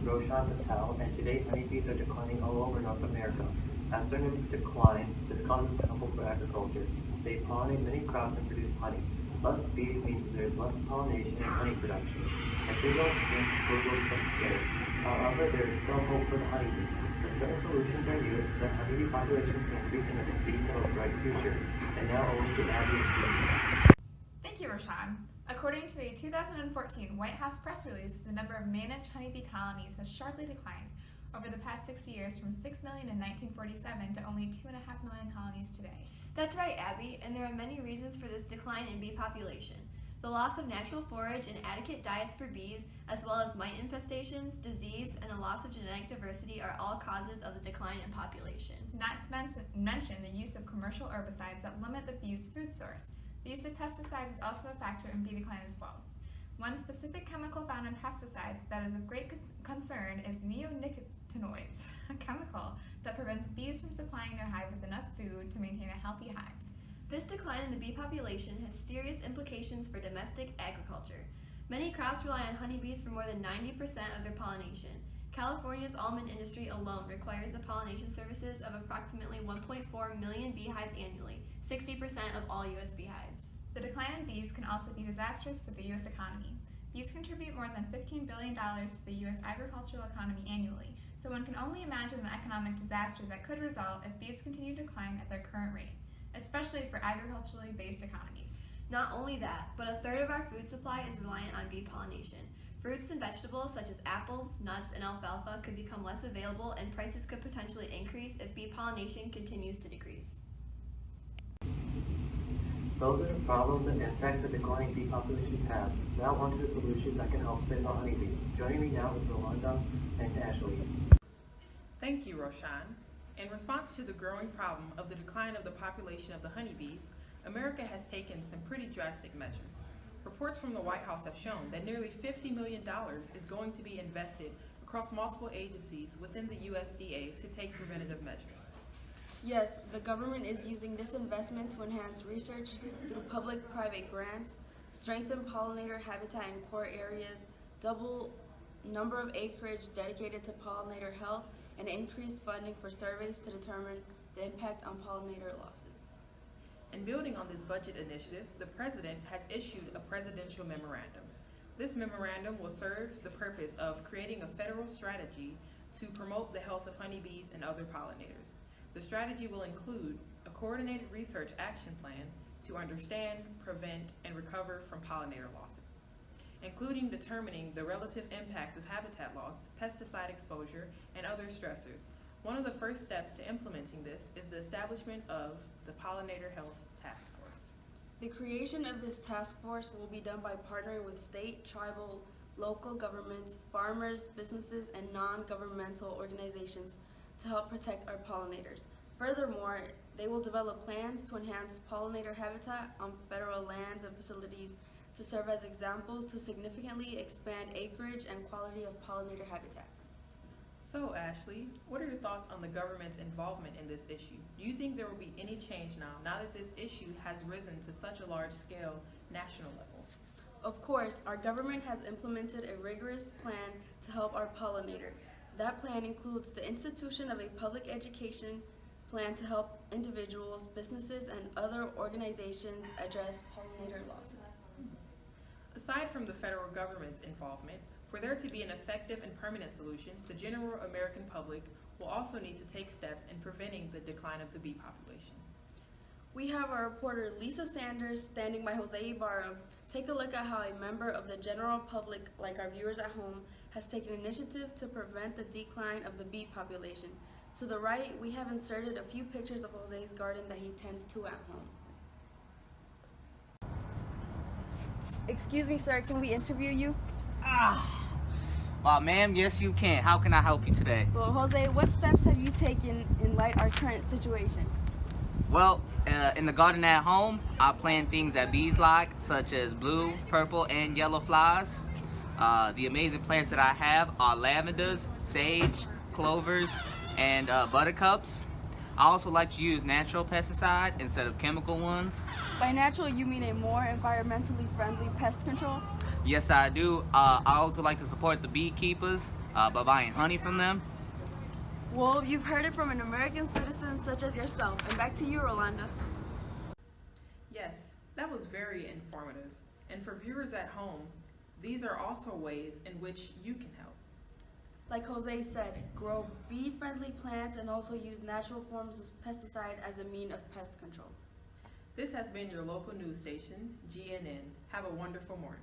Roshan Patel, and today honeybees are declining all over North America. As their numbers decline, this causes trouble for agriculture. They pollinate many crops and produce honey. Less bees means there is less pollination and honey production. If they go extinct, food will become scarce. However, there is still hope for the honeybee. If certain solutions are used, the honeybee populations can increase and the bees have a bright future. And now over to Abby and Steve. Thank you, Roshan. According to a 2014 White House press release, the number of managed honeybee colonies has sharply declined over the past 60 years from 6 million in 1947 to only 2.5 million colonies today. That's right, Abby, and there are many reasons for this decline in bee population. The loss of natural forage and adequate diets for bees, as well as mite infestations, disease, and a loss of genetic diversity are all causes of the decline in population. Not to mention the use of commercial herbicides that limit the bee's food source. The use of pesticides is also a factor in bee decline as well. One specific chemical found in pesticides that is of great concern is neonicotinoids, a chemical that prevents bees from supplying their hive with enough food to maintain a healthy hive. This decline in the bee population has serious implications for domestic agriculture. Many crops rely on honeybees for more than 90% of their pollination. California's almond industry alone requires the pollination services of approximately 1.4 million beehives annually, 60% of all U.S. beehives. The decline in bees can also be disastrous for the U.S. economy. Bees contribute more than $15 billion to the U.S. agricultural economy annually, so one can only imagine the economic disaster that could result if bees continue to decline at their current rate, especially for agriculturally based economies. Not only that, but a third of our food supply is reliant on bee pollination. Fruits and vegetables such as apples, nuts, and alfalfa could become less available and prices could potentially increase if bee pollination continues to decrease. Those are the problems and impacts that declining bee populations have. Now on to the solutions that can help save our honeybee. Joining me now is Rolanda and Ashley. Thank you, Roshan. In response to the growing problem of the decline of the population of the honeybees, America has taken some pretty drastic measures. Reports from the White House have shown that nearly $50 million is going to be invested across multiple agencies within the USDA to take preventative measures. Yes, the government is using this investment to enhance research through public-private grants, strengthen pollinator habitat in core areas, double number of acreage dedicated to pollinator health, and increase funding for surveys to determine the impact on pollinator losses. In building on this budget initiative, the President has issued a presidential memorandum. This memorandum will serve the purpose of creating a federal strategy to promote the health of honeybees and other pollinators. The strategy will include a coordinated research action plan to understand, prevent, and recover from pollinator losses, including determining the relative impacts of habitat loss, pesticide exposure, and other stressors. One of the first steps to implementing this is the establishment of the Pollinator Health Task Force. The creation of this task force will be done by partnering with state, tribal, local governments, farmers, businesses, and non-governmental organizations to help protect our pollinators. Furthermore, they will develop plans to enhance pollinator habitat on federal lands and facilities to serve as examples to significantly expand acreage and quality of pollinator habitat. So, Ashley, what are your thoughts on the government's involvement in this issue? Do you think there will be any change now that this issue has risen to such a large scale national level? Of course, our government has implemented a rigorous plan to help our pollinator. That plan includes the institution of a public education plan to help individuals, businesses, and other organizations address pollinator losses. Aside from the federal government's involvement, for there to be an effective and permanent solution, the general American public will also need to take steps in preventing the decline of the bee population. We have our reporter Lisa Sanders standing by Jose Ibarra. Take a look at how a member of the general public, like our viewers at home, has taken initiative to prevent the decline of the bee population. To the right, we have inserted a few pictures of Jose's garden that he tends to at home. Excuse me, sir, can we interview you? Well, ma'am, yes you can. How can I help you today? Well, Jose, what steps have you taken in light of our current situation? Well, in the garden at home, I plant things that bees like, such as blue, purple, and yellow flies. The amazing plants that I have are lavenders, sage, clovers, and buttercups. I also like to use natural pesticide instead of chemical ones. By natural, you mean a more environmentally friendly pest control? Yes, I do. I also like to support the beekeepers by buying honey from them. Well, you've heard it from an American citizen such as yourself. And back to you, Rolanda. Yes, that was very informative. And for viewers at home, these are also ways in which you can help. Like Jose said, grow bee-friendly plants and also use natural forms of pesticide as a mean of pest control. This has been your local news station, GNN. Have a wonderful morning.